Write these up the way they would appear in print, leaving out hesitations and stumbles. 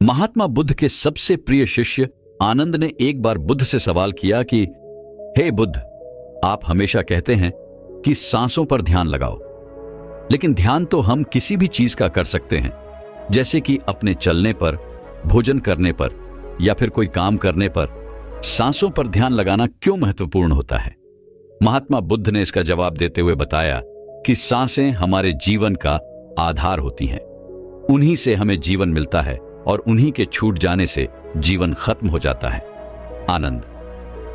महात्मा बुद्ध के सबसे प्रिय शिष्य आनंद ने एक बार बुद्ध से सवाल किया कि हे बुद्ध, आप हमेशा कहते हैं कि सांसों पर ध्यान लगाओ, लेकिन ध्यान तो हम किसी भी चीज का कर सकते हैं, जैसे कि अपने चलने पर, भोजन करने पर या फिर कोई काम करने पर। सांसों पर ध्यान लगाना क्यों महत्वपूर्ण होता है? महात्मा बुद्ध ने इसका जवाब देते हुए बताया कि सांसें हमारे जीवन का आधार होती हैं। उन्हीं से हमें जीवन मिलता है और उन्हीं के छूट जाने से जीवन खत्म हो जाता है। आनंद,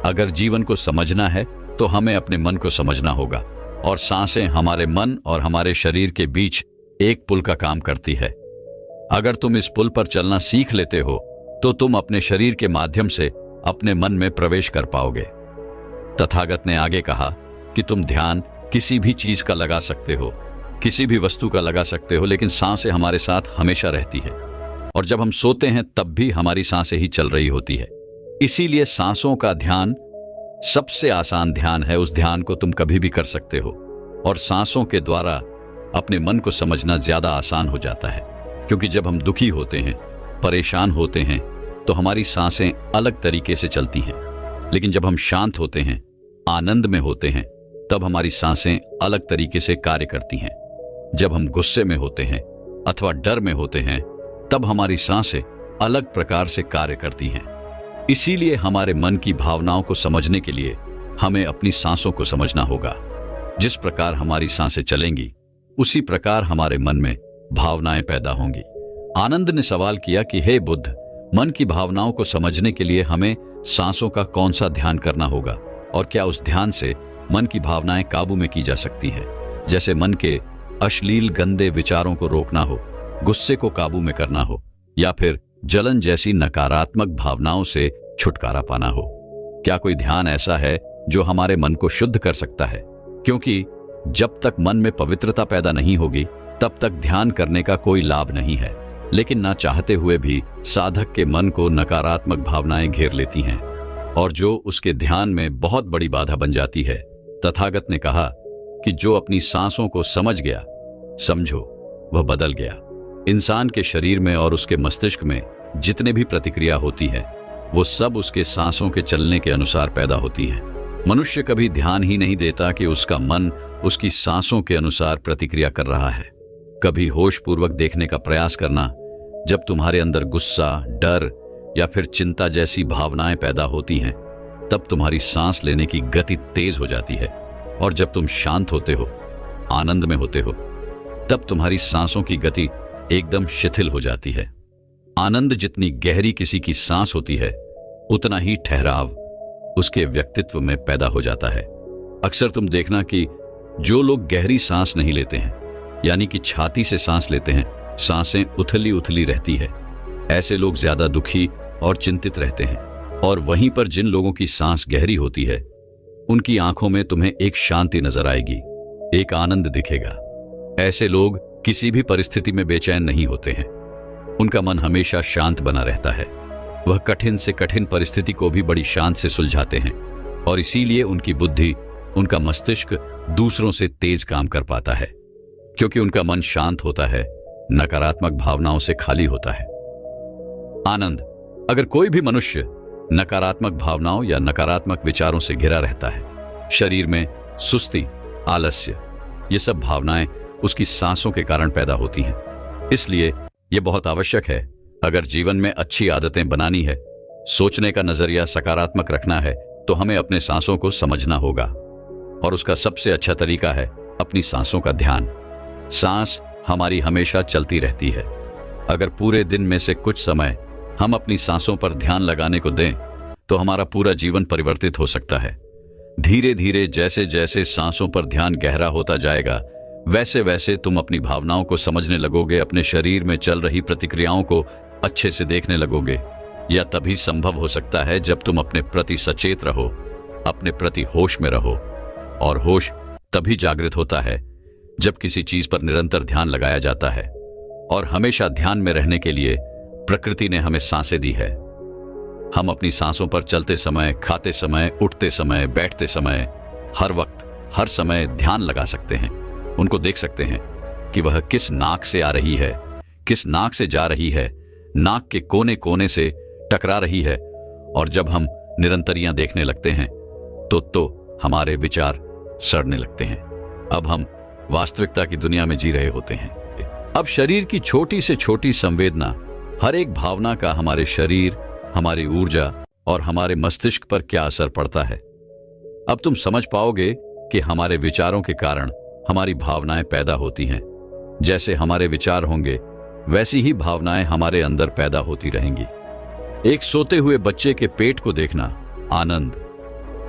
अगर जीवन को समझना है तो हमें अपने मन को समझना होगा, और सांसें हमारे मन और हमारे शरीर के बीच एक पुल का काम करती है। अगर तुम इस पुल पर चलना सीख लेते हो तो तुम अपने शरीर के माध्यम से अपने मन में प्रवेश कर पाओगे। तथागत ने आगे कहा कि तुम ध्यान किसी भी चीज का लगा सकते हो, किसी भी वस्तु का लगा सकते हो, लेकिन सांसें हमारे साथ हमेशा रहती है, और जब हम सोते हैं तब भी हमारी सांसें ही चल रही होती है। इसीलिए सांसों का ध्यान सबसे आसान ध्यान है। उस ध्यान को तुम कभी भी कर सकते हो, और सांसों के द्वारा अपने मन को समझना ज्यादा आसान हो जाता है, क्योंकि जब हम दुखी होते हैं, परेशान होते हैं, तो हमारी सांसें अलग तरीके से चलती हैं, लेकिन जब हम शांत होते हैं, आनंद में होते हैं, तब हमारी सांसें अलग तरीके से कार्य करती हैं। जब हम गुस्से में होते हैं अथवा डर में होते हैं, तब हमारी सांसें अलग प्रकार से कार्य करती हैं। इसीलिए हमारे मन की भावनाओं को समझने के लिए हमें अपनी सांसों को समझना होगा। जिस प्रकार हमारी सांसें चलेंगी, उसी प्रकार हमारे मन में भावनाएं पैदा होंगी। आनंद ने सवाल किया कि हे बुद्ध, मन की भावनाओं को समझने के लिए हमें सांसों का कौन सा ध्यान करना होगा, और क्या उस ध्यान से मन की भावनाएं काबू में की जा सकती है? जैसे मन के अश्लील गंदे विचारों को रोकना हो, गुस्से को काबू में करना हो, या फिर जलन जैसी नकारात्मक भावनाओं से छुटकारा पाना हो। क्या कोई ध्यान ऐसा है जो हमारे मन को शुद्ध कर सकता है? क्योंकि जब तक मन में पवित्रता पैदा नहीं होगी, तब तक ध्यान करने का कोई लाभ नहीं है। लेकिन ना चाहते हुए भी साधक के मन को नकारात्मक भावनाएं घेर लेती हैं, और जो उसके ध्यान में बहुत बड़ी बाधा बन जाती है। तथागत ने कहा कि जो अपनी सांसों को समझ गया, समझो वह बदल गया। इंसान के शरीर में और उसके मस्तिष्क में जितने भी प्रतिक्रिया होती है, वो सब उसके सांसों के चलने के अनुसार पैदा होती है। मनुष्य कभी ध्यान ही नहीं देता कि उसका मन उसकी सांसों के अनुसार प्रतिक्रिया कर रहा है। कभी होशपूर्वक देखने का प्रयास करना, जब तुम्हारे अंदर गुस्सा, डर या फिर चिंता जैसी भावनाएं पैदा होती हैं, तब तुम्हारी सांस लेने की गति तेज हो जाती है, और जब तुम शांत होते हो, आनंद में होते हो, तब तुम्हारी सांसों की गति एकदम शिथिल हो जाती है। आनंद जितनी गहरी किसी की सांस होती है, उतना ही ठहराव उसके व्यक्तित्व में पैदा हो जाता है। अक्सर तुम देखना कि जो लोग गहरी सांस नहीं लेते हैं, यानी कि छाती से सांस लेते हैं, सांसें उथली उथली रहती है, ऐसे लोग ज्यादा दुखी और चिंतित रहते हैं। और वहीं पर जिन लोगों की सांस गहरी होती है, उनकी आंखों में तुम्हें एक शांति नजर आएगी, एक आनंद दिखेगा। ऐसे लोग किसी भी परिस्थिति में बेचैन नहीं होते हैं, उनका मन हमेशा शांत बना रहता है। वह कठिन से कठिन परिस्थिति को भी बड़ी शांत से सुलझाते हैं, और इसीलिए उनकी बुद्धि, उनका मस्तिष्क दूसरों से तेज काम कर पाता है, क्योंकि उनका मन शांत होता है, नकारात्मक भावनाओं से खाली होता है। आनंद, अगर कोई भी मनुष्य नकारात्मक भावनाओं या नकारात्मक विचारों से घिरा रहता है, शरीर में सुस्ती, आलस्य, ये सब भावनाएं उसकी सांसों के कारण पैदा होती हैं। इसलिए यह बहुत आवश्यक है, अगर जीवन में अच्छी आदतें बनानी है, सोचने का नजरिया सकारात्मक रखना है, तो हमें अपने सांसों को समझना होगा, और उसका सबसे अच्छा तरीका है अपनी सांसों का ध्यान। सांस हमारी हमेशा चलती रहती है। अगर पूरे दिन में से कुछ समय हम अपनी सांसों पर ध्यान लगाने को दें, तो हमारा पूरा जीवन परिवर्तित हो सकता है। धीरे धीरे जैसे जैसे सांसों पर ध्यान गहरा होता जाएगा, वैसे वैसे तुम अपनी भावनाओं को समझने लगोगे, अपने शरीर में चल रही प्रतिक्रियाओं को अच्छे से देखने लगोगे। यह तभी संभव हो सकता है जब तुम अपने प्रति सचेत रहो, अपने प्रति होश में रहो, और होश तभी जागृत होता है जब किसी चीज पर निरंतर ध्यान लगाया जाता है। और हमेशा ध्यान में रहने के लिए प्रकृति ने हमें सांसें दी है। हम अपनी सांसों पर चलते समय, खाते समय, उठते समय, बैठते समय, हर वक्त, हर समय ध्यान लगा सकते हैं। उनको देख सकते हैं कि वह किस नाक से आ रही है, किस नाक से जा रही है, नाक के कोने कोने से टकरा रही है, और जब हम निरंतरियां देखने लगते हैं तो हमारे विचार सड़ने लगते हैं। अब हम वास्तविकता की दुनिया में जी रहे होते हैं। अब शरीर की छोटी से छोटी संवेदना, हर एक भावना का हमारे शरीर, हमारी ऊर्जा और हमारे मस्तिष्क पर क्या असर पड़ता है। अब तुम समझ पाओगे कि हमारे विचारों के कारण हमारी भावनाएं पैदा होती हैं। जैसे हमारे विचार होंगे वैसी ही भावनाएं हमारे अंदर पैदा होती रहेंगी। एक सोते हुए बच्चे के पेट को देखना, आनंद।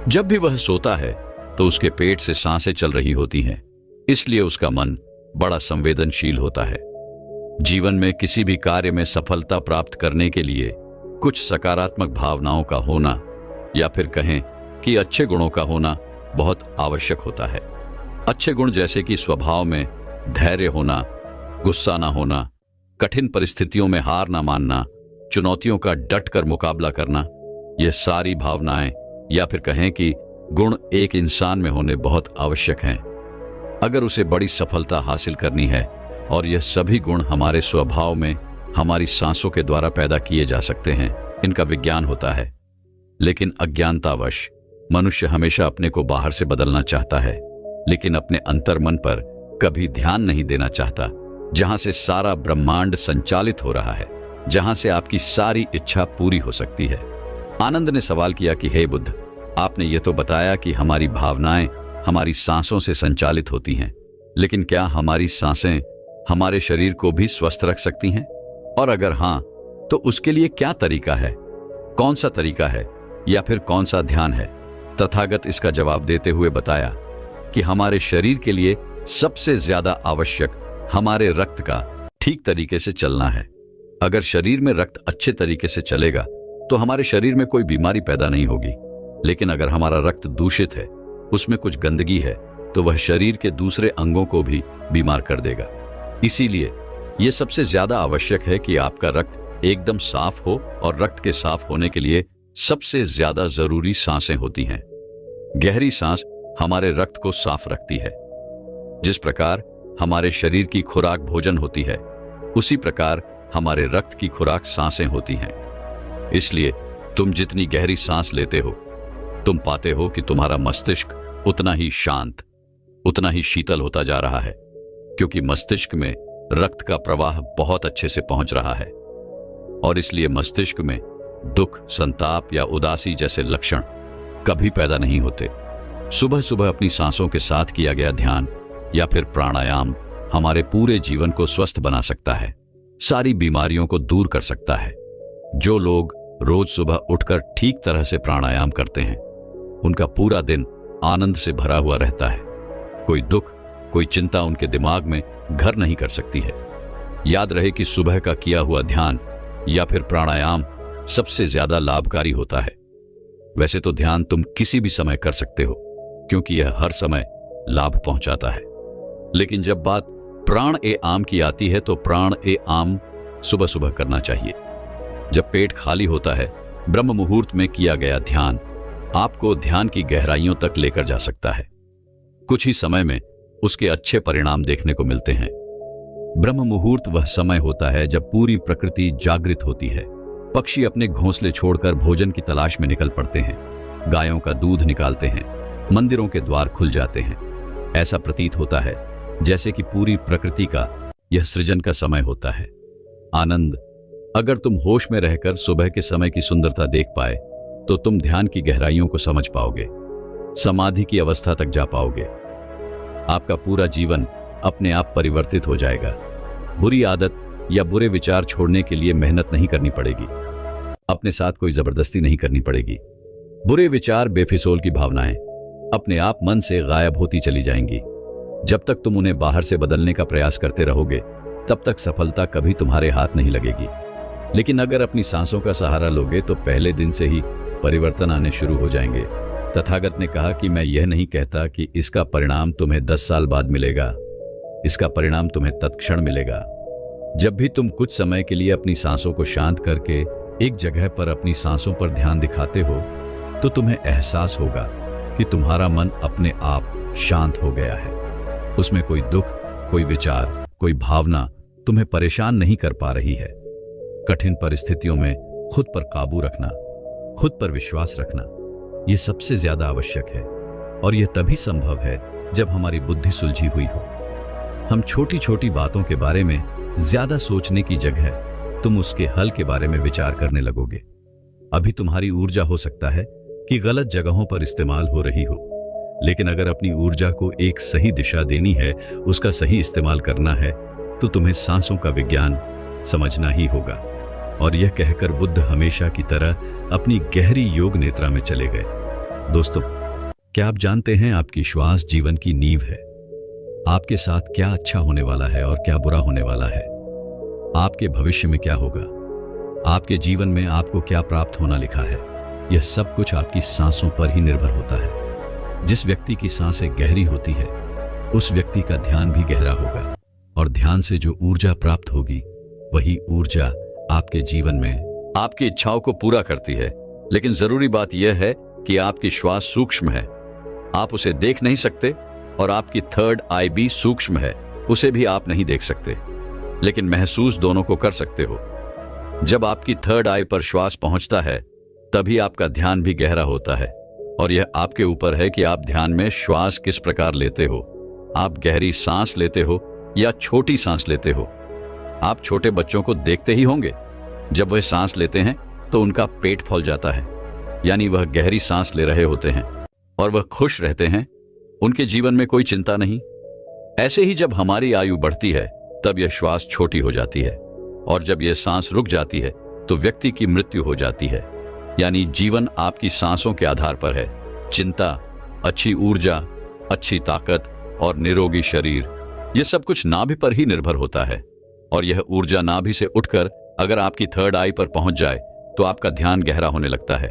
जब भी वह सोता है तो उसके पेट से सांसें चल रही होती हैं, इसलिए उसका मन बड़ा संवेदनशील होता है। जीवन में किसी भी कार्य में सफलता प्राप्त करने के लिए कुछ सकारात्मक भावनाओं का होना, या फिर कहें कि अच्छे गुणों का होना बहुत आवश्यक होता है। अच्छे गुण जैसे कि स्वभाव में धैर्य होना, गुस्सा ना होना, कठिन परिस्थितियों में हार ना मानना, चुनौतियों का डट कर मुकाबला करना, यह सारी भावनाएं या फिर कहें कि गुण एक इंसान में होने बहुत आवश्यक हैं अगर उसे बड़ी सफलता हासिल करनी है। और यह सभी गुण हमारे स्वभाव में हमारी सांसों के द्वारा पैदा किए जा सकते हैं। इनका विज्ञान होता है, लेकिन अज्ञानतावश मनुष्य हमेशा अपने को बाहर से बदलना चाहता है, लेकिन अपने अंतर्मन पर कभी ध्यान नहीं देना चाहता, जहां से सारा ब्रह्मांड संचालित हो रहा है, जहां से आपकी सारी इच्छा पूरी हो सकती है। आनंद ने सवाल किया कि हे बुद्ध, आपने ये तो बताया कि हमारी भावनाएं हमारी सांसों से संचालित होती हैं, लेकिन क्या हमारी सांसें हमारे शरीर को भी स्वस्थ रख सकती हैं? और अगर हां, तो उसके लिए क्या तरीका है? कौन सा तरीका है या फिर कौन सा ध्यान है? तथागत इसका जवाब देते हुए बताया कि हमारे शरीर के लिए सबसे ज्यादा आवश्यक हमारे रक्त का ठीक तरीके से चलना है। अगर शरीर में रक्त अच्छे तरीके से चलेगा तो हमारे शरीर में कोई बीमारी पैदा नहीं होगी, लेकिन अगर हमारा रक्त दूषित है, उसमें कुछ गंदगी है, तो वह शरीर के दूसरे अंगों को भी बीमार कर देगा। इसीलिए यह सबसे ज्यादा आवश्यक है कि आपका रक्त एकदम साफ हो, और रक्त के साफ होने के लिए सबसे ज्यादा जरूरी सांसें होती हैं। गहरी सांस हमारे रक्त को साफ रखती है। जिस प्रकार हमारे शरीर की खुराक भोजन होती है, उसी प्रकार हमारे रक्त की खुराक सांसें होती हैं। इसलिए तुम जितनी गहरी सांस लेते हो, तुम पाते हो कि तुम्हारा मस्तिष्क उतना ही शांत, उतना ही शीतल होता जा रहा है, क्योंकि मस्तिष्क में रक्त का प्रवाह बहुत अच्छे से पहुंच रहा है। और इसलिए मस्तिष्क में दुख, संताप या उदासी जैसे लक्षण कभी पैदा नहीं होते। सुबह सुबह अपनी सांसों के साथ किया गया ध्यान या फिर प्राणायाम हमारे पूरे जीवन को स्वस्थ बना सकता है, सारी बीमारियों को दूर कर सकता है। जो लोग रोज सुबह उठकर ठीक तरह से प्राणायाम करते हैं, उनका पूरा दिन आनंद से भरा हुआ रहता है। कोई दुख, कोई चिंता उनके दिमाग में घर नहीं कर सकती है। याद रहे कि सुबह का किया हुआ ध्यान या फिर प्राणायाम सबसे ज्यादा लाभकारी होता है। वैसे तो ध्यान तुम किसी भी समय कर सकते हो, क्योंकि यह हर समय लाभ पहुंचाता है। लेकिन जब बात प्राण ए आम की आती है, तो प्राण ए आम सुबह सुबह करना चाहिए। जब पेट खाली होता है, ब्रह्म मुहूर्त में किया गया ध्यान आपको ध्यान की गहराइयों तक लेकर जा सकता है। कुछ ही समय में उसके अच्छे परिणाम देखने को मिलते हैं। ब्रह्म मुहूर्त वह समय होता है जब पूरी प्रकृति जागृत होती है। पक्षी अपने घोंसले छोड़कर भोजन की तलाश में निकल पड़ते हैं, गायों का दूध निकालते हैं, मंदिरों के द्वार खुल जाते हैं। ऐसा प्रतीत होता है जैसे कि पूरी प्रकृति का यह सृजन का समय होता है। आनंद, अगर तुम होश में रहकर सुबह के समय की सुंदरता देख पाए, तो तुम ध्यान की गहराइयों को समझ पाओगे, समाधि की अवस्था तक जा पाओगे। आपका पूरा जीवन अपने आप परिवर्तित हो जाएगा। बुरी आदत या बुरे विचार छोड़ने के लिए मेहनत नहीं करनी पड़ेगी, अपने साथ कोई जबरदस्ती नहीं करनी पड़ेगी। बुरे विचार, बेफिजूल की भावनाएं अपने आप मन से गायब होती चली जाएंगी। जब तक तुम उन्हें बाहर से बदलने का प्रयास करते रहोगे, तब तक सफलता कभी तुम्हारे हाथ नहीं लगेगी। लेकिन अगर अपनी सांसों का सहारा लोगे, तो पहले दिन से ही परिवर्तन आने शुरू हो जाएंगे। तथागत ने कहा कि मैं यह नहीं कहता कि इसका परिणाम तुम्हें 10 साल बाद मिलेगा, इसका परिणाम तुम्हें तत्क्षण मिलेगा। जब भी तुम कुछ समय के लिए अपनी सांसों को शांत करके एक जगह पर अपनी सांसों पर ध्यान दिखाते हो, तो तुम्हें एहसास होगा कि तुम्हारा मन अपने आप शांत हो गया है। उसमें कोई दुख, कोई विचार, कोई भावना तुम्हें परेशान नहीं कर पा रही है। कठिन परिस्थितियों में खुद पर काबू रखना, खुद पर विश्वास रखना, यह सबसे ज्यादा आवश्यक है। और यह तभी संभव है जब हमारी बुद्धि सुलझी हुई हो। हम छोटी छोटी बातों के बारे में ज्यादा सोचने की जगह तुम उसके हल के बारे में विचार करने लगोगे। अभी तुम्हारी ऊर्जा हो सकता है कि गलत जगहों पर इस्तेमाल हो रही हो, लेकिन अगर अपनी ऊर्जा को एक सही दिशा देनी है, उसका सही इस्तेमाल करना है, तो तुम्हें सांसों का विज्ञान समझना ही होगा। और यह कहकर बुद्ध हमेशा की तरह अपनी गहरी योग निद्रा में चले गए। दोस्तों, क्या आप जानते हैं आपकी श्वास जीवन की नींव है। आपके साथ क्या अच्छा होने वाला है और क्या बुरा होने वाला है, आपके भविष्य में क्या होगा, आपके जीवन में आपको क्या प्राप्त होना लिखा है, यह सब कुछ आपकी सांसों पर ही निर्भर होता है। जिस व्यक्ति की सांसें गहरी होती है, उस व्यक्ति का ध्यान भी गहरा होगा, और ध्यान से जो ऊर्जा प्राप्त होगी, वही ऊर्जा आपके जीवन में आपकी इच्छाओं को पूरा करती है। लेकिन जरूरी बात यह है कि आपकी श्वास सूक्ष्म है, आप उसे देख नहीं सकते, और आपकी थर्ड आई भी सूक्ष्म है, उसे भी आप नहीं देख सकते, लेकिन महसूस दोनों को कर सकते हो। जब आपकी थर्ड आई पर श्वास पहुंचता है, तभी आपका ध्यान भी गहरा होता है, और यह आपके ऊपर है कि आप ध्यान में श्वास किस प्रकार लेते हो। आप गहरी सांस लेते हो या छोटी सांस लेते हो। आप छोटे बच्चों को देखते ही होंगे, जब वह सांस लेते हैं तो उनका पेट फूल जाता है, यानी वह गहरी सांस ले रहे होते हैं और वह खुश रहते हैं, उनके जीवन में कोई चिंता नहीं। ऐसे ही जब हमारी आयु बढ़ती है, तब यह श्वास छोटी हो जाती है, और जब यह सांस रुक जाती है तो व्यक्ति की मृत्यु हो जाती है। यानी जीवन आपकी सांसों के आधार पर है। चिंता, अच्छी ऊर्जा, अच्छी ताकत और निरोगी शरीर, यह सब कुछ नाभि पर ही निर्भर होता है। और यह ऊर्जा नाभि से उठकर अगर आपकी थर्ड आई पर पहुंच जाए तो आपका ध्यान गहरा होने लगता है।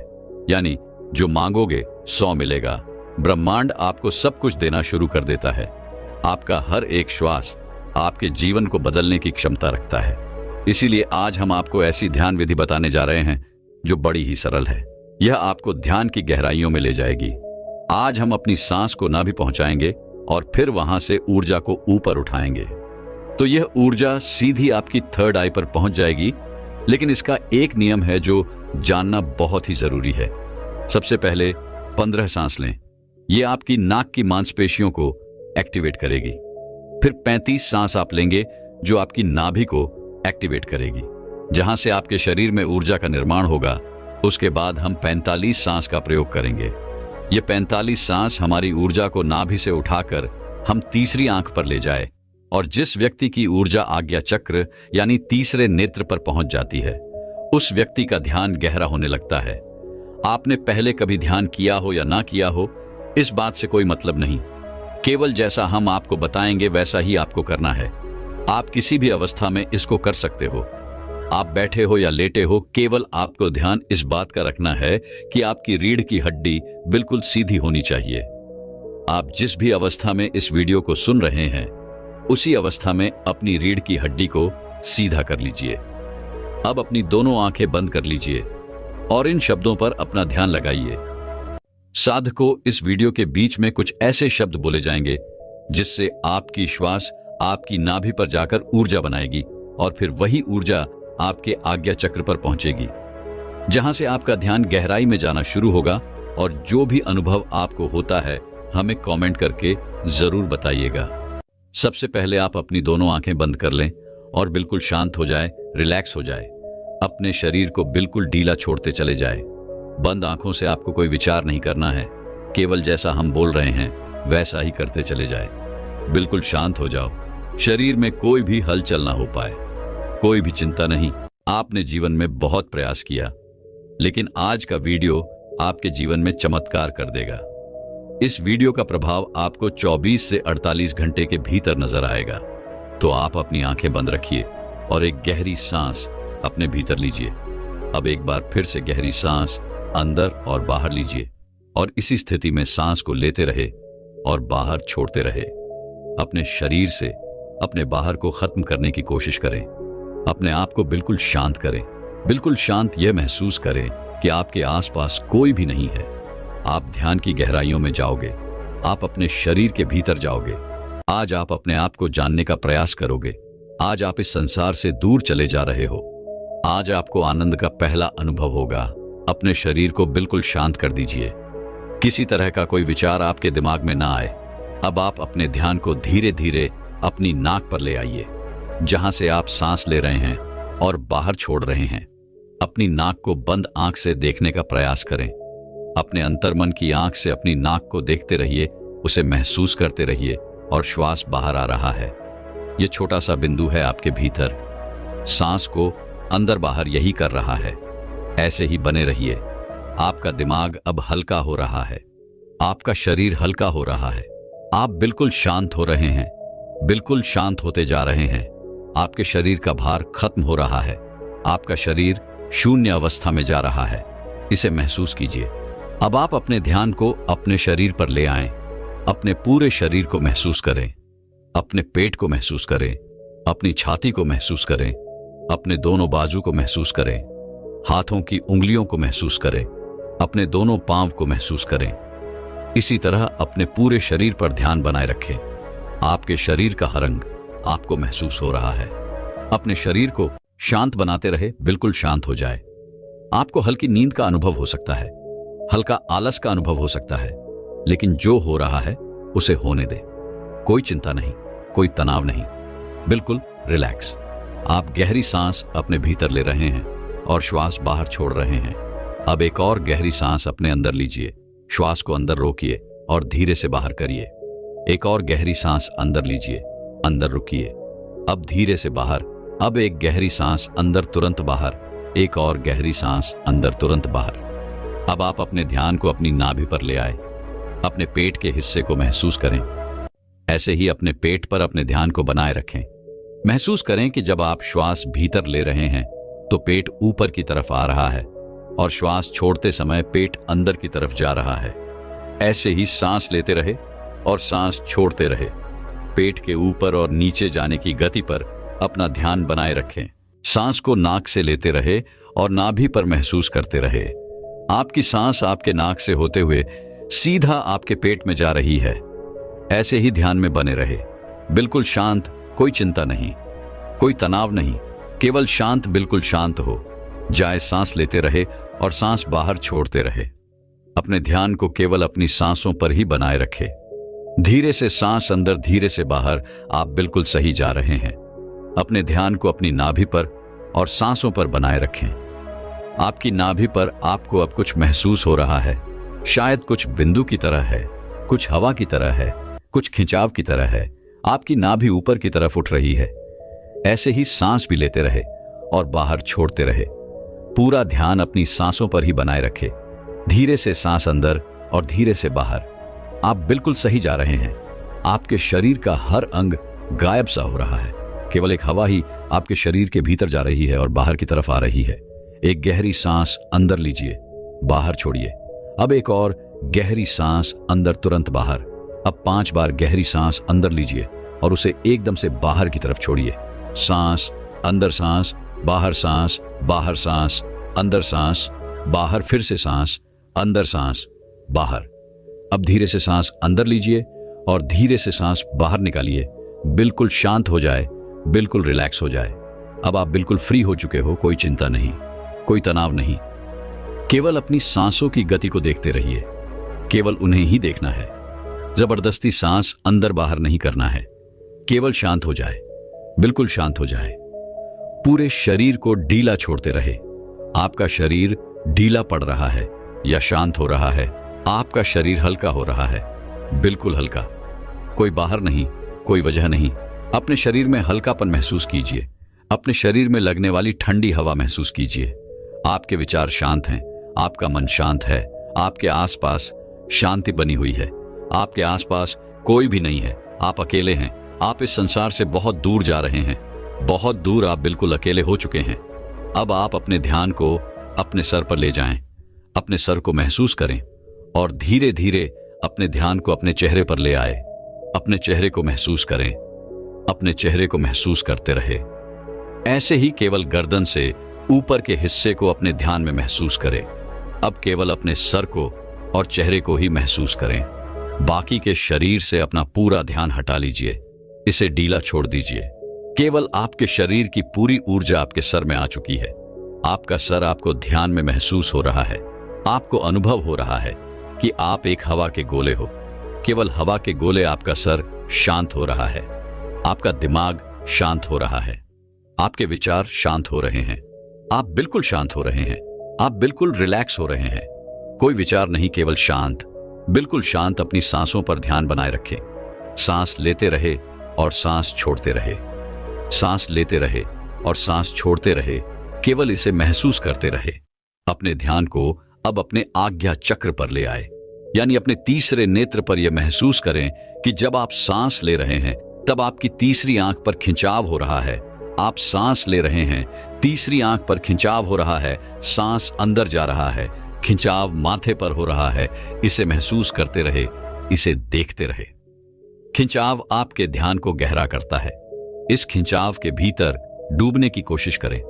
यानी जो मांगोगे 100 मिलेगा। ब्रह्मांड आपको सब कुछ देना शुरू कर देता है। आपका हर एक श्वास आपके जीवन को बदलने की क्षमता रखता है। इसीलिए आज हम आपको ऐसी ध्यान विधि बताने जा रहे हैं जो बड़ी ही सरल है। यह आपको ध्यान की गहराइयों में ले जाएगी। आज हम अपनी सांस को नाभि पहुंचाएंगे और फिर वहां से ऊर्जा को ऊपर उठाएंगे, तो यह ऊर्जा सीधी आपकी थर्ड आई पर पहुंच जाएगी। लेकिन इसका एक नियम है जो जानना बहुत ही जरूरी है। सबसे पहले 15 सांस लें, यह आपकी नाक की मांसपेशियों को एक्टिवेट करेगी। फिर 35 सांस आप लेंगे जो आपकी नाभि को एक्टिवेट करेगी, जहां से आपके शरीर में ऊर्जा का निर्माण होगा। उसके बाद हम 45 सांस का प्रयोग करेंगे। ये 45 सांस हमारी ऊर्जा को नाभि से उठाकर हम तीसरी आंख पर ले जाए, और जिस व्यक्ति की ऊर्जा आज्ञा चक्र यानी तीसरे नेत्र पर पहुंच जाती है, उस व्यक्ति का ध्यान गहरा होने लगता है। आपने पहले कभी ध्यान किया हो या ना किया हो, इस बात से कोई मतलब नहीं। केवल जैसा हम आपको बताएंगे वैसा ही आपको करना है। आप किसी भी अवस्था में इसको कर सकते हो। आप बैठे हो या लेटे हो, केवल आपको ध्यान इस बात का रखना है कि आपकी रीढ़ की हड्डी बिल्कुल सीधी होनी चाहिए। आप जिस भी अवस्था में इस वीडियो को सुन रहे हैं, उसी अवस्था में अपनी रीढ़ की हड्डी को सीधा कर लीजिए। अब अपनी दोनों आंखें बंद कर लीजिए और इन शब्दों पर अपना ध्यान लगाइए। साधकों, इस वीडियो के बीच में कुछ ऐसे शब्द बोले जाएंगे जिससे आपकी श्वास आपकी नाभि पर जाकर ऊर्जा बनाएगी, और फिर वही ऊर्जा आपके आज्ञा चक्र पर पहुंचेगी, जहां से आपका ध्यान गहराई में जाना शुरू होगा। और जो भी अनुभव आपको होता है, हमें कमेंट करके जरूर बताइएगा। सबसे पहले आप अपनी दोनों आंखें बंद कर लें और बिल्कुल शांत हो जाए, रिलैक्स हो जाए। अपने शरीर को बिल्कुल ढीला छोड़ते चले जाए। बंद आंखों से आपको कोई विचार नहीं करना है, केवल जैसा हम बोल रहे हैं वैसा ही करते चले जाए। बिल्कुल शांत हो जाओ, शरीर में कोई भी हलचल ना हो पाए। कोई भी चिंता नहीं। आपने जीवन में बहुत प्रयास किया, लेकिन आज का वीडियो आपके जीवन में चमत्कार कर देगा। इस वीडियो का प्रभाव आपको 24 से 48 घंटे के भीतर नजर आएगा। तो आप अपनी आंखें बंद रखिए और एक गहरी सांस अपने भीतर लीजिए। अब एक बार फिर से गहरी सांस अंदर और बाहर लीजिए, और इसी स्थिति में सांस को लेते रहे और बाहर छोड़ते रहे। अपने शरीर से अपने बाहर को खत्म करने की कोशिश करें। अपने आप को बिल्कुल शांत करें। बिल्कुल शांत यह महसूस करें कि आपके आसपास कोई भी नहीं है। आप ध्यान की गहराइयों में जाओगे। आप अपने शरीर के भीतर जाओगे। आज आप अपने आप को जानने का प्रयास करोगे। आज आप इस संसार से दूर चले जा रहे हो। आज आपको आनंद का पहला अनुभव होगा। अपने शरीर को बिल्कुल शांत कर दीजिए। किसी तरह का कोई विचार आपके दिमाग में ना आए। अब आप अपने ध्यान को धीरे धीरे अपनी नाक पर ले आइए, जहां से आप सांस ले रहे हैं और बाहर छोड़ रहे हैं। अपनी नाक को बंद आंख से देखने का प्रयास करें। अपने अंतर्मन की आंख से अपनी नाक को देखते रहिए, उसे महसूस करते रहिए और श्वास बाहर आ रहा है। यह छोटा सा बिंदु है आपके भीतर। सांस को अंदर बाहर यही कर रहा है। ऐसे ही बने रहिए। आपका दिमाग अब हल्का हो रहा है। आपका शरीर हल्का हो रहा है। आप बिल्कुल शांत हो रहे हैं, बिल्कुल शांत होते जा रहे हैं। आपके शरीर का भार खत्म हो रहा है। आपका शरीर शून्य अवस्था में जा रहा है। इसे महसूस कीजिए। अब आप अपने ध्यान को अपने शरीर पर ले आएं। अपने पूरे शरीर को महसूस करें। अपने पेट को महसूस करें। अपनी छाती को महसूस करें। अपने दोनों बाजू को महसूस करें। हाथों की उंगलियों को महसूस करें। अपने दोनों पांव को महसूस करें। इसी तरह अपने पूरे शरीर पर ध्यान बनाए रखें। आपके शरीर का हर अंग आपको महसूस हो रहा है। अपने शरीर को शांत बनाते रहे, बिल्कुल शांत हो जाए। आपको हल्की नींद का अनुभव हो सकता है, हल्का आलस का अनुभव हो सकता है, लेकिन जो हो रहा है उसे होने दे। कोई चिंता नहीं, कोई तनाव नहीं, बिल्कुल रिलैक्स। आप गहरी सांस अपने भीतर ले रहे हैं और श्वास बाहर छोड़ रहे हैं। अब एक और गहरी सांस अपने अंदर लीजिए। श्वास को अंदर रोकिए और धीरे से बाहर करिए। एक और गहरी सांस अंदर लीजिए, अंदर रुकिए, अब धीरे से बाहर। अब एक गहरी सांस अंदर, तुरंत बाहर। एक और गहरी सांस अंदर, तुरंत बाहर। अब आप अपने ध्यान को अपनी नाभि पर ले आए। अपने पेट के हिस्से को महसूस करें। ऐसे ही अपने पेट पर अपने ध्यान को बनाए रखें। महसूस करें कि जब आप श्वास भीतर ले रहे हैं तो पेट ऊपर की तरफ आ रहा है और श्वास छोड़ते समय पेट अंदर की तरफ जा रहा है। ऐसे ही सांस लेते रहे और सांस छोड़ते रहे। पेट के ऊपर और नीचे जाने की गति पर अपना ध्यान बनाए रखें। सांस को नाक से लेते रहे और नाभि पर महसूस करते रहे। आपकी सांस आपके नाक से होते हुए सीधा आपके पेट में जा रही है। ऐसे ही ध्यान में बने रहे, बिल्कुल शांत, कोई चिंता नहीं, कोई तनाव नहीं, केवल शांत, बिल्कुल शांत हो जाए। सांस लेते रहे और सांस बाहर छोड़ते रहे। अपने ध्यान को केवल अपनी सांसों पर ही बनाए रखे। धीरे से सांस अंदर, धीरे से बाहर। आप बिल्कुल सही जा रहे हैं। अपने ध्यान को अपनी नाभि पर और सांसों पर बनाए रखें। आपकी नाभि पर आपको अब कुछ महसूस हो रहा है। शायद कुछ बिंदु की तरह है, कुछ हवा की तरह है, कुछ खिंचाव की तरह है। आपकी नाभि ऊपर की तरफ उठ रही है। ऐसे ही सांस भी लेते रहे और बाहर छोड़ते रहे। पूरा ध्यान अपनी सांसों पर ही बनाए रखे। धीरे से सांस अंदर और धीरे से बाहर। आप बिल्कुल सही जा रहे हैं। आपके शरीर का हर अंग गायब सा हो रहा है। केवल एक हवा ही आपके शरीर के भीतर जा रही है और बाहर की तरफ आ रही है। एक गहरी सांस अंदर लीजिए, बाहर छोड़िए। अब एक और गहरी सांस अंदर, तुरंत बाहर। अब 5 बार गहरी सांस अंदर लीजिए और उसे एकदम से बाहर की तरफ छोड़िए। सांस अंदर, सांस बाहर, सांस बाहर, सांस अंदर, सांस बाहर, फिर से सांस अंदर, सांस बाहर। अब धीरे से सांस अंदर लीजिए और धीरे से सांस बाहर निकालिए। बिल्कुल शांत हो जाए, बिल्कुल रिलैक्स हो जाए। अब आप बिल्कुल फ्री हो चुके हो। कोई चिंता नहीं, कोई तनाव नहीं। केवल अपनी सांसों की गति को देखते रहिए। केवल उन्हें ही देखना है। जबरदस्ती सांस अंदर बाहर नहीं करना है। केवल शांत हो जाए, बिल्कुल शांत हो जाए। पूरे शरीर को ढीला छोड़ते रहे। आपका शरीर ढीला पड़ रहा है या शांत हो रहा है। आपका शरीर हल्का हो रहा है, बिल्कुल हल्का। कोई बाहर नहीं, कोई वजह नहीं। अपने शरीर में हल्कापन महसूस कीजिए। अपने शरीर में लगने वाली ठंडी हवा महसूस कीजिए। आपके विचार शांत हैं। आपका मन शांत है। आपके आसपास शांति बनी हुई है। आपके आसपास कोई भी नहीं है। आप अकेले हैं। आप इस संसार से बहुत दूर जा रहे हैं, बहुत दूर। आप बिल्कुल अकेले हो चुके हैं। अब आप अपने ध्यान को अपने सर पर ले जाएं। अपने सर को महसूस करें और धीरे धीरे अपने ध्यान को अपने चेहरे पर ले आए। अपने चेहरे को महसूस करें। अपने चेहरे को महसूस करते रहे। ऐसे ही केवल गर्दन से ऊपर के हिस्से को अपने ध्यान में महसूस करें। अब केवल अपने सर को और चेहरे को ही महसूस करें। बाकी के शरीर से अपना पूरा ध्यान हटा लीजिए। इसे ढीला छोड़ दीजिए। केवल आपके शरीर की पूरी ऊर्जा आपके सर में आ चुकी है। आपका सर आपको ध्यान में महसूस हो रहा है। आपको अनुभव हो रहा है कि आप एक हवा के गोले हो। केवल हवा के गोले आपका सर शांत हो रहा है। आपका दिमाग शांत हो रहा है। आपके विचार शांत हो रहे हैं। आप बिल्कुल शांत हो रहे हैं। आप बिल्कुल रिलैक्स हो रहे हैं। कोई विचार नहीं, केवल शांत, बिल्कुल शांत। अपनी सांसों पर ध्यान बनाए रखें। सांस लेते रहे और सांस छोड़ते रहे, सांस लेते रहे और सांस छोड़ते रहे। केवल इसे महसूस करते रहे। अपने ध्यान को अब अपने आज्ञा चक्र पर ले आए, यानी अपने तीसरे नेत्र पर यह महसूस करें कि जब आप सांस ले रहे हैं तब आपकी तीसरी आंख पर खिंचाव हो रहा है। आप सांस ले रहे हैं, तीसरी आंख पर खिंचाव हो रहा है, सांस अंदर जा रहा है, खिंचाव माथे पर हो रहा है। इसे महसूस करते रहे, इसे देखते रहे। खिंचाव आपके ध्यान को गहरा करता है। इस खिंचाव के भीतर डूबने की कोशिश करें।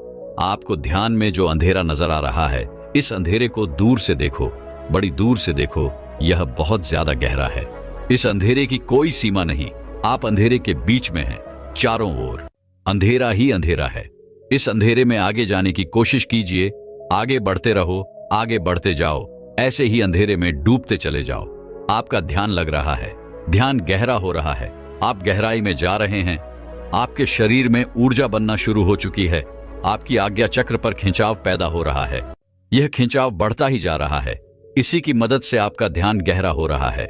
आपको ध्यान में जो अंधेरा नजर आ रहा है, इस अंधेरे को दूर से देखो, बड़ी दूर से देखो। यह बहुत ज्यादा गहरा है। इस अंधेरे की कोई सीमा नहीं। आप अंधेरे के बीच में हैं। चारों ओर अंधेरा ही अंधेरा है। इस अंधेरे में आगे जाने की कोशिश कीजिए। आगे बढ़ते रहो, आगे बढ़ते जाओ। ऐसे ही अंधेरे में डूबते चले जाओ। आपका ध्यान लग रहा है, ध्यान गहरा हो रहा है। आप गहराई में जा रहे हैं। आपके शरीर में ऊर्जा बनना शुरू हो चुकी है। आपकी आज्ञा चक्र पर खिंचाव पैदा हो रहा है। यह खिंचाव बढ़ता ही जा रहा है। इसी की मदद से आपका ध्यान गहरा हो रहा है।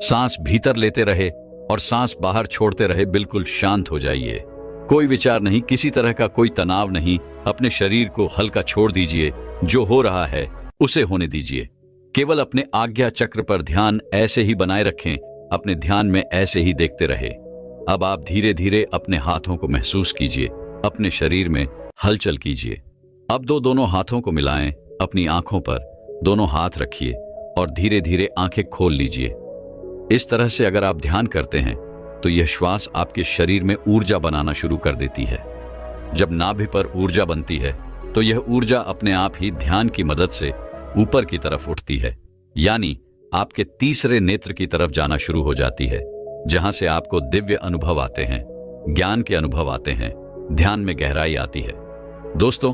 सांस भीतर लेते रहे और सांस बाहर छोड़ते रहे। बिल्कुल शांत हो जाइए। कोई विचार नहीं, किसी तरह का कोई तनाव नहीं। अपने शरीर को हल्का छोड़ दीजिए। जो हो रहा है उसे होने दीजिए। केवल अपने आज्ञा चक्र पर ध्यान ऐसे ही बनाए रखें। अपने ध्यान में ऐसे ही देखते रहे। अब आप धीरे धीरे अपने हाथों को महसूस कीजिए। अपने शरीर में हलचल कीजिए। अब दोनों हाथों को मिलाएं। अपनी आंखों पर दोनों हाथ रखिए और धीरे धीरे आंखें खोल लीजिए। इस तरह से अगर आप ध्यान करते हैं तो यह श्वास आपके शरीर में ऊर्जा बनाना शुरू कर देती है। जब नाभि पर ऊर्जा बनती है तो यह ऊर्जा अपने आप ही ध्यान की मदद से ऊपर की तरफ उठती है, यानी आपके तीसरे नेत्र की तरफ जाना शुरू हो जाती है, जहां से आपको दिव्य अनुभव आते हैं, ज्ञान के अनुभव आते हैं, ध्यान में गहराई आती है। दोस्तों,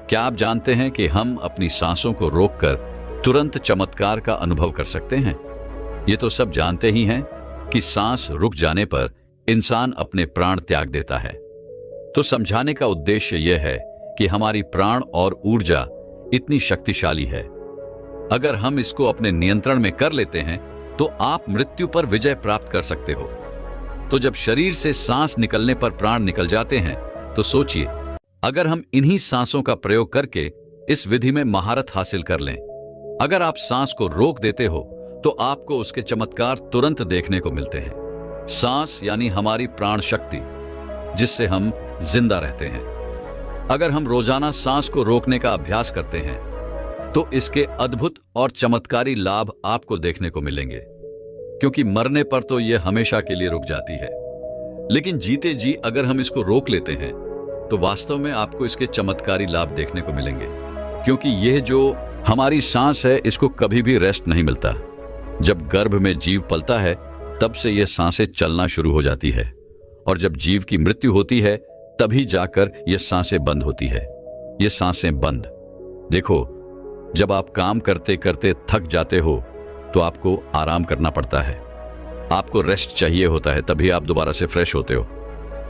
क्या आप जानते हैं कि हम अपनी सांसों को रोककर तुरंत चमत्कार का अनुभव कर सकते हैं? ये तो सब जानते ही हैं कि सांस रुक जाने पर इंसान अपने प्राण त्याग देता है। तो समझाने का उद्देश्य यह है कि हमारी प्राण और ऊर्जा इतनी शक्तिशाली है। अगर हम इसको अपने नियंत्रण में कर लेते हैं तो आप मृत्यु पर विजय प्राप्त कर सकते हो। तो जब शरीर से सांस निकलने पर प्राण निकल जाते हैं तो सोचिए, अगर हम इन्हीं सांसों का प्रयोग करके इस विधि में महारत हासिल कर लें। अगर आप सांस को रोक देते हो तो आपको उसके चमत्कार तुरंत देखने को मिलते हैं। सांस यानी हमारी प्राण शक्ति, जिससे हम जिंदा रहते हैं। अगर हम रोजाना सांस को रोकने का अभ्यास करते हैं तो इसके अद्भुत और चमत्कारी लाभ आपको देखने को मिलेंगे, क्योंकि मरने पर तो यह हमेशा के लिए रुक जाती है, लेकिन जीते जी अगर हम इसको रोक लेते हैं तो वास्तव में आपको इसके चमत्कारी लाभ देखने को मिलेंगे। क्योंकि यह जो हमारी सांस है, इसको कभी भी रेस्ट नहीं मिलता। जब गर्भ में जीव पलता है तब से यह सांसें चलना शुरू हो जाती है, और जब जीव की मृत्यु होती है तभी जाकर यह सांसें बंद होती है। ये सांसें बंद। देखो, जब आप काम करते करते थक जाते हो तो आपको आराम करना पड़ता है। आपको रेस्ट चाहिए होता है, तभी आप दोबारा से फ्रेश होते हो।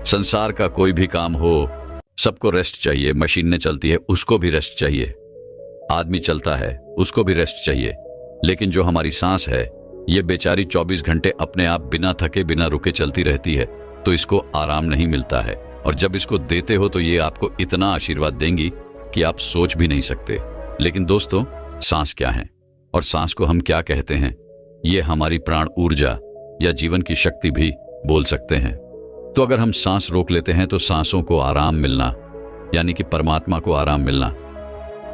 संसार का कोई भी काम हो, सबको रेस्ट चाहिए। मशीनें चलती है, उसको भी रेस्ट चाहिए। आदमी चलता है, उसको भी रेस्ट चाहिए। लेकिन जो हमारी सांस है, ये बेचारी 24 घंटे अपने आप बिना थके बिना रुके चलती रहती है, तो इसको आराम नहीं मिलता है। और जब इसको देते हो तो ये आपको इतना आशीर्वाद देंगी कि आप सोच भी नहीं सकते। लेकिन दोस्तों, सांस क्या है और सांस को हम क्या कहते हैं? ये हमारी प्राण ऊर्जा या जीवन की शक्ति भी बोल सकते हैं। तो अगर हम सांस रोक लेते हैं तो सांसों को आराम मिलना, यानी कि परमात्मा को आराम मिलना।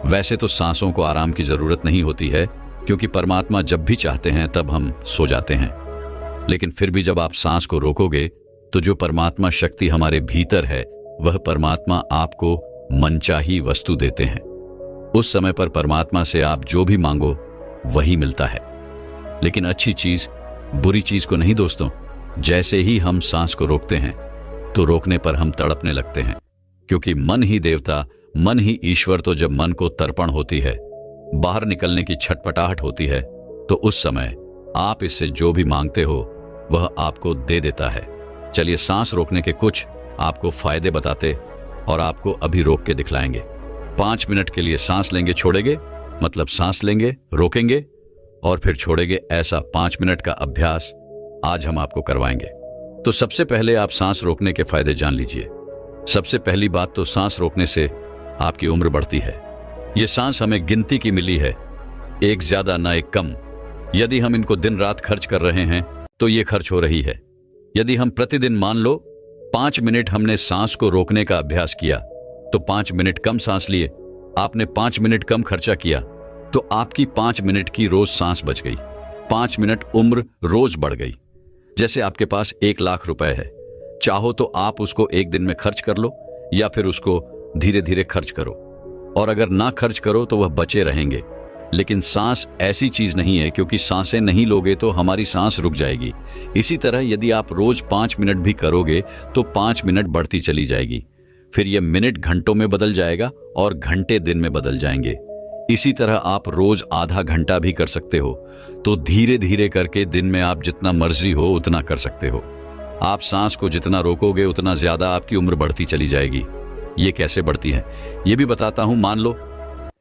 वैसे तो सांसों को आराम की जरूरत नहीं होती है, क्योंकि परमात्मा जब भी चाहते हैं तब हम सो जाते हैं। लेकिन फिर भी जब आप सांस को रोकोगे तो जो परमात्मा शक्ति हमारे भीतर है, वह परमात्मा आपको मनचाही वस्तु देते हैं। उस समय पर परमात्मा से आप जो भी मांगो वही मिलता है। लेकिन अच्छी चीज बुरी चीज को नहीं दोस्तों। जैसे ही हम सांस को रोकते हैं तो रोकने पर हम तड़पने लगते हैं, क्योंकि मन ही देवता मन ही ईश्वर। तो जब मन को तर्पण होती है, बाहर निकलने की छटपटाहट होती है, तो उस समय आप इससे जो भी मांगते हो वह आपको दे देता है। चलिए सांस रोकने के कुछ आपको फायदे बताते और आपको अभी रोक के दिखलाएंगे। 5 मिनट के लिए सांस लेंगे, छोड़ेंगे, मतलब सांस लेंगे, रोकेंगे और फिर छोड़ेंगे। ऐसा 5 मिनट का अभ्यास आज हम आपको करवाएंगे। तो सबसे पहले आप सांस रोकने के फायदे जान लीजिए। सबसे पहली बात तो सांस रोकने से आपकी उम्र बढ़ती है। ये सांस हमें गिनती की मिली है, एक ज्यादा ना एक कम। यदि हम इनको दिन रात खर्च कर रहे हैं तो ये खर्च हो रही है। यदि हम प्रतिदिन मान लो 5 मिनट हमने सांस को रोकने का अभ्यास किया, तो 5 मिनट कम सांस लिए, आपने 5 मिनट कम खर्चा किया, तो आपकी 5 मिनट की रोज सांस बच गई। 5 मिनट उम्र रोज बढ़ गई। जैसे आपके पास 1 लाख रुपए है, चाहो तो आप उसको एक दिन में खर्च कर लो या फिर उसको धीरे धीरे खर्च करो, और अगर ना खर्च करो तो वह बचे रहेंगे। लेकिन सांस ऐसी चीज नहीं है, क्योंकि सांसें नहीं लोगे तो हमारी सांस रुक जाएगी। इसी तरह यदि आप रोज 5 मिनट भी करोगे तो 5 मिनट बढ़ती चली जाएगी, फिर यह मिनट घंटों में बदल जाएगा और घंटे दिन में बदल जाएंगे। इसी तरह आप रोज आधा घंटा भी कर सकते हो। तो धीरे धीरे करके दिन में आप जितना मर्जी हो उतना कर सकते हो। आप सांस को जितना रोकोगे उतना ज्यादा आपकी उम्र बढ़ती चली जाएगी। ये कैसे बढ़ती है ये भी बताता हूं। मान लो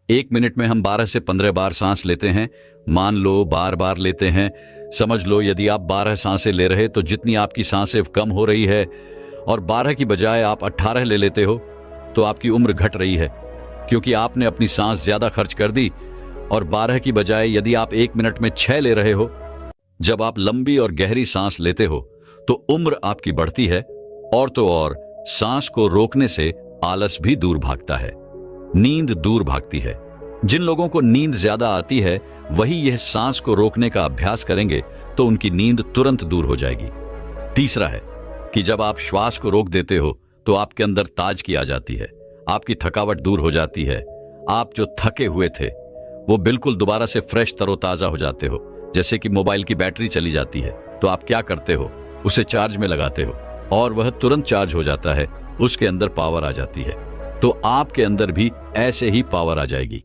1 मिनट में हम 12 से 15 बार सांस लेते हैं। मान लो बार बार लेते हैं, समझ लो यदि आप 12 सांसें ले रहे तो जितनी आपकी सांसें कम हो रही है और 12 की बजाय आप 18 ले लेते हो तो आपकी उम्र घट रही है, क्योंकि आपने अपनी सांस ज्यादा खर्च कर दी। और 12 की बजाय यदि आप 1 मिनट में 6 ले रहे हो, जब आप लंबी और गहरी सांस लेते हो तो उम्र आपकी बढ़ती है। और तो और सांस को रोकने से आलस भी दूर भागता है, नींद दूर भागती है। जिन लोगों को नींद ज्यादा आती है वही यह सांस को रोकने का अभ्यास करेंगे तो उनकी नींद तुरंत दूर हो जाएगी। तीसरा है कि जब आप श्वास को रोक देते हो तो आपके अंदर ताजगी आ जाती है, आपकी थकावट दूर हो जाती है। आप जो थके हुए थे वो बिल्कुल दोबारा से फ्रेश तरोताजा हो जाते हो। जैसे कि मोबाइल की बैटरी चली जाती है तो आप क्या करते हो, उसे चार्ज में लगाते हो और वह तुरंत चार्ज हो जाता है, उसके अंदर पावर आ जाती है। तो आपके अंदर भी ऐसे ही पावर आ जाएगी।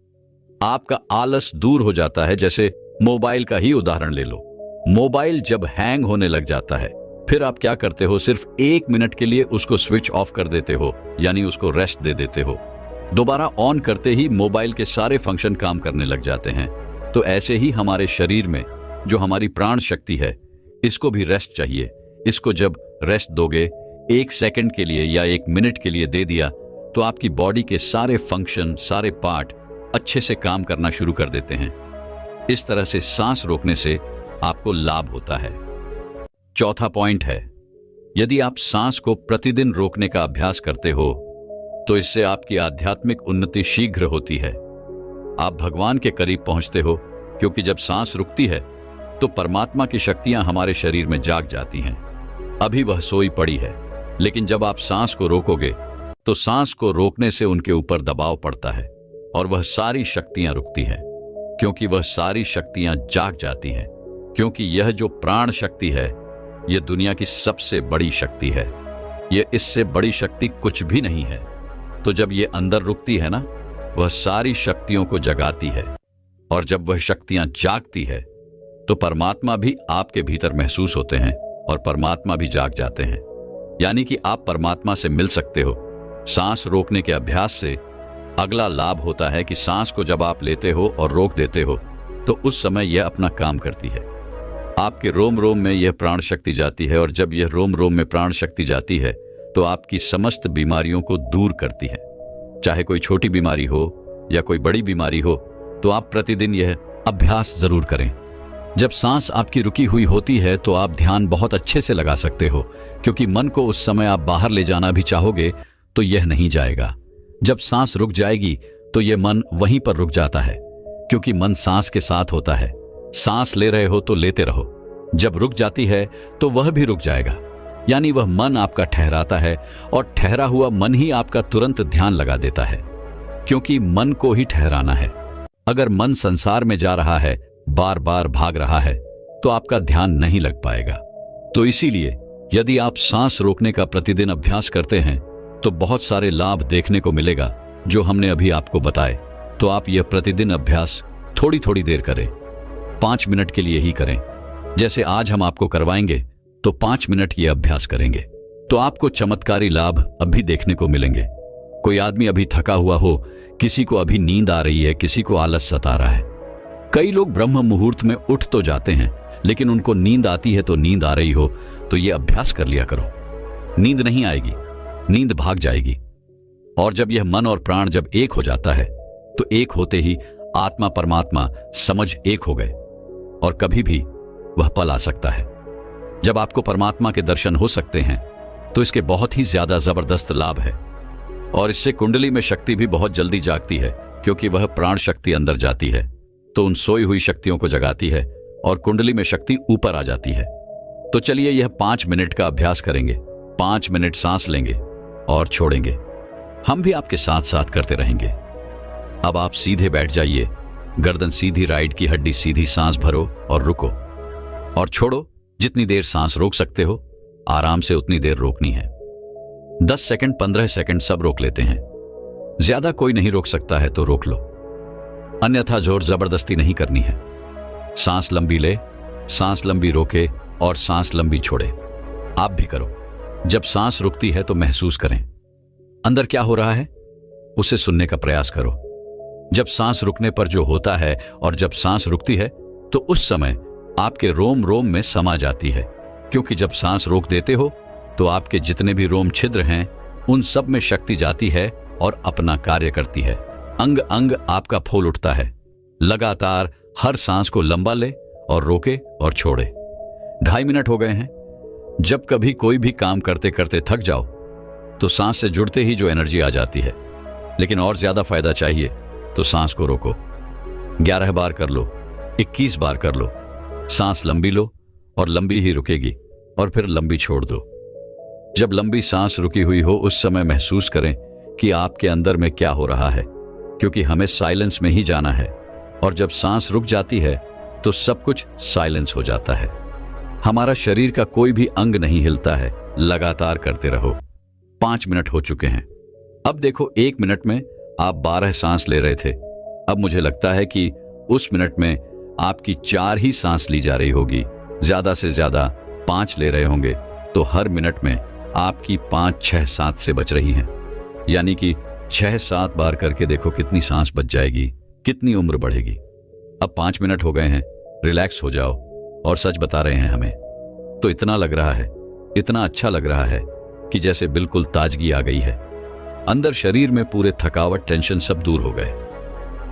आपका आलस दूर हो जाता है। जैसे मोबाइल का ही उदाहरण ले लो। मोबाइल जब हैंग होने लग जाता है फिर आप क्या करते हो, सिर्फ 1 मिनट के लिए उसको स्विच ऑफ कर देते हो, यानी उसको रेस्ट दे देते हो। दोबारा ऑन करते ही मोबाइल के सारे फंक्शन काम करने लग जाते हैं। तो ऐसे ही हमारे शरीर में जो हमारी प्राण शक्ति है, इसको भी रेस्ट चाहिए। इसको जब रेस्ट दोगे 1 सेकंड के लिए या 1 मिनट के लिए दे दिया तो आपकी बॉडी के सारे फंक्शन, सारे पार्ट अच्छे से काम करना शुरू कर देते हैं। इस तरह से सांस रोकने से आपको लाभ होता है। चौथा पॉइंट है, यदि आप सांस को प्रतिदिन रोकने का अभ्यास करते हो तो इससे आपकी आध्यात्मिक उन्नति शीघ्र होती है। आप भगवान के करीब पहुंचते हो, क्योंकि जब सांस रुकती है तो परमात्मा की शक्तियां हमारे शरीर में जाग जाती हैं। अभी वह सोई पड़ी है, लेकिन जब आप सांस को रोकोगे तो सांस को रोकने से उनके ऊपर दबाव पड़ता है और वह सारी शक्तियां रुकती हैं, क्योंकि वह सारी शक्तियां जाग जाती हैं। क्योंकि यह जो प्राण शक्ति है यह दुनिया की सबसे बड़ी शक्ति है। यह इससे बड़ी शक्ति कुछ भी नहीं है। तो जब ये अंदर रुकती है ना, वह सारी शक्तियों को जगाती है, और जब वह शक्तियां जागती है तो परमात्मा भी आपके भीतर महसूस होते हैं और परमात्मा भी जाग जाते हैं। यानी कि आप परमात्मा से मिल सकते हो। सांस रोकने के अभ्यास से अगला लाभ होता है कि सांस को जब आप लेते हो और रोक देते हो तो उस समय यह अपना काम करती है। आपके रोम रोम में यह प्राण शक्ति जाती है, और जब यह रोम रोम में प्राण शक्ति जाती है तो आपकी समस्त बीमारियों को दूर करती है। चाहे कोई छोटी बीमारी हो या कोई बड़ी बीमारी हो, तो आप प्रतिदिन यह अभ्यास जरूर करें। जब सांस आपकी रुकी हुई होती है तो आप ध्यान बहुत अच्छे से लगा सकते हो, क्योंकि मन को उस समय आप बाहर ले जाना भी चाहोगे तो यह नहीं जाएगा। जब सांस रुक जाएगी तो यह मन वहीं पर रुक जाता है, क्योंकि मन सांस के साथ होता है। सांस ले रहे हो तो लेते रहो, जब रुक जाती है तो वह भी रुक जाएगा। यानी वह मन आपका ठहराता है, और ठहरा हुआ मन ही आपका तुरंत ध्यान लगा देता है, क्योंकि मन को ही ठहराना है। अगर मन संसार में जा रहा है, बार बार भाग रहा है, तो आपका ध्यान नहीं लग पाएगा। तो इसीलिए यदि आप सांस रोकने का प्रतिदिन अभ्यास करते हैं तो बहुत सारे लाभ देखने को मिलेगा। जो हमने अभी आपको बताए, तो आप यह प्रतिदिन अभ्यास थोड़ी थोड़ी देर करें। 5 मिनट के लिए ही करें। जैसे आज हम आपको करवाएंगे तो 5 मिनट ये अभ्यास करेंगे तो आपको चमत्कारी लाभ अभी देखने को मिलेंगे। कोई आदमी अभी थका हुआ हो, किसी को अभी नींद आ रही है, किसी को आलस सता रहा है। कई लोग ब्रह्म मुहूर्त में उठ तो जाते हैं, लेकिन उनको नींद आती है तो नींद आ रही हो तो ये अभ्यास कर लिया करो। नींद नहीं आएगी, नींद भाग जाएगी। और जब यह मन और प्राण जब एक हो जाता है तो एक होते ही आत्मा परमात्मा समझ एक हो गए और कभी भी वह पल आ सकता है जब आपको परमात्मा के दर्शन हो सकते हैं। तो इसके बहुत ही ज्यादा जबरदस्त लाभ है और इससे कुंडली में शक्ति भी बहुत जल्दी जागती है, क्योंकि वह प्राण शक्ति अंदर जाती है तो उन सोई हुई शक्तियों को जगाती है और कुंडली में शक्ति ऊपर आ जाती है। तो चलिए यह 5 मिनट का अभ्यास करेंगे। 5 मिनट सांस लेंगे और छोड़ेंगे। हम भी आपके साथ साथ करते रहेंगे। अब आप सीधे बैठ जाइए, गर्दन सीधी, राइट की हड्डी सीधी, सांस भरो और रुको और छोड़ो। जितनी देर सांस रोक सकते हो आराम से उतनी देर रोकनी है। 10 सेकंड, 15 सेकंड सब रोक लेते हैं। ज्यादा कोई नहीं रोक सकता है तो रोक लो, अन्यथा जोर जबरदस्ती नहीं करनी है। सांस लंबी ले, सांस लंबी रोके और सांस लंबी छोड़े। आप भी करो। जब सांस रुकती है तो महसूस करें अंदर क्या हो रहा है, उसे सुनने का प्रयास करो। जब सांस रुकने पर जो होता है और जब सांस रुकती है तो उस समय आपके रोम रोम में समा जाती है, क्योंकि जब सांस रोक देते हो तो आपके जितने भी रोम छिद्र हैं उन सब में शक्ति जाती है और अपना कार्य करती है। अंग अंग आपका फूल उठता है। लगातार हर सांस को लंबा ले और रोके और छोड़े। 2.5 मिनट हो गए हैं। जब कभी कोई भी काम करते करते थक जाओ तो सांस से जुड़ते ही जो एनर्जी आ जाती है, लेकिन और ज्यादा फायदा चाहिए तो सांस को रोको। 11 बार कर लो, 21 बार कर लो। सांस लंबी लो और लंबी ही रुकेगी और फिर लंबी छोड़ दो। जब लंबी सांस रुकी हुई हो उस समय महसूस करें कि आपके अंदर में क्या हो रहा है, क्योंकि हमें साइलेंस में ही जाना है। और जब सांस रुक जाती है तो सब कुछ साइलेंस हो जाता है। हमारा शरीर का कोई भी अंग नहीं हिलता है। लगातार करते रहो। 5 मिनट हो चुके हैं। अब देखो, 1 मिनट में आप 12 सांस ले रहे थे। अब मुझे लगता है कि उस मिनट में आपकी 4 ही सांस ली जा रही होगी। ज्यादा से ज्यादा 5 ले रहे होंगे, तो हर मिनट में आपकी 5, 6, 7 से बच रही हैं। यानी कि 6-7 बार करके देखो कितनी सांस बच जाएगी, कितनी उम्र बढ़ेगी। अब 5 मिनट हो गए हैं, रिलैक्स हो जाओ। और सच बता रहे हैं हमें तो इतना लग रहा है, इतना अच्छा लग रहा है कि जैसे बिल्कुल ताजगी आ गई है। अंदर शरीर में पूरे थकावट, टेंशन सब दूर हो गए।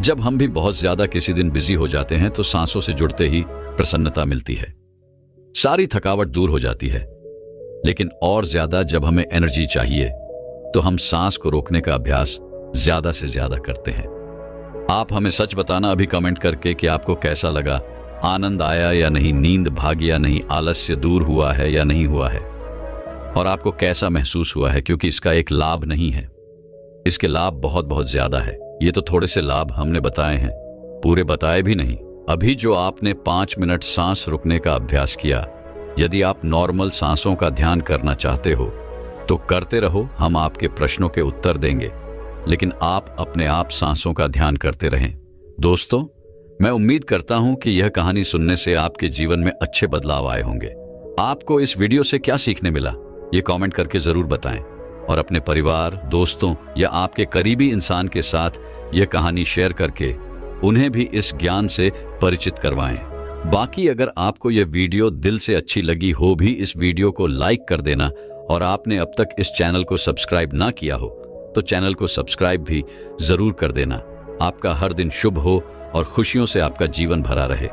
जब हम भी बहुत ज्यादा किसी दिन बिजी हो जाते हैं तो सांसों से जुड़ते ही प्रसन्नता मिलती है, सारी थकावट दूर हो जाती है। लेकिन और ज्यादा जब हमें एनर्जी चाहिए तो हम सांस को रोकने का अभ्यास ज्यादा से ज्यादा करते हैं। आप हमें सच बताना अभी कमेंट करके कि आपको कैसा लगा, आनंद आया या नहीं, नींद भागी या नहीं, आलस्य दूर हुआ है या नहीं हुआ है, और आपको कैसा महसूस हुआ है। क्योंकि इसका एक लाभ नहीं है, इसके लाभ बहुत बहुत ज्यादा है। ये तो थोड़े से लाभ हमने बताए हैं, पूरे बताए भी नहीं। अभी जो आपने 5 मिनट सांस रुकने का अभ्यास किया, यदि आप नॉर्मल सांसों का ध्यान करना चाहते हो तो करते रहो। हम आपके प्रश्नों के उत्तर देंगे, लेकिन आप अपने आप सांसों का ध्यान करते रहें। दोस्तों, मैं उम्मीद करता हूं कि यह कहानी सुनने से आपके जीवन में अच्छे बदलाव आए होंगे। आपको इस वीडियो से क्या सीखने मिला, ये कमेंट करके जरूर बताएं और अपने परिवार, दोस्तों या आपके करीबी इंसान के साथ यह कहानी शेयर करके उन्हें भी इस ज्ञान से परिचित करवाएं। बाकी अगर आपको यह वीडियो दिल से अच्छी लगी हो भी इस वीडियो को लाइक कर देना, और आपने अब तक इस चैनल को सब्सक्राइब ना किया हो तो चैनल को सब्सक्राइब भी जरूर कर देना। आपका हर दिन शुभ हो और खुशियों से आपका जीवन भरा रहे।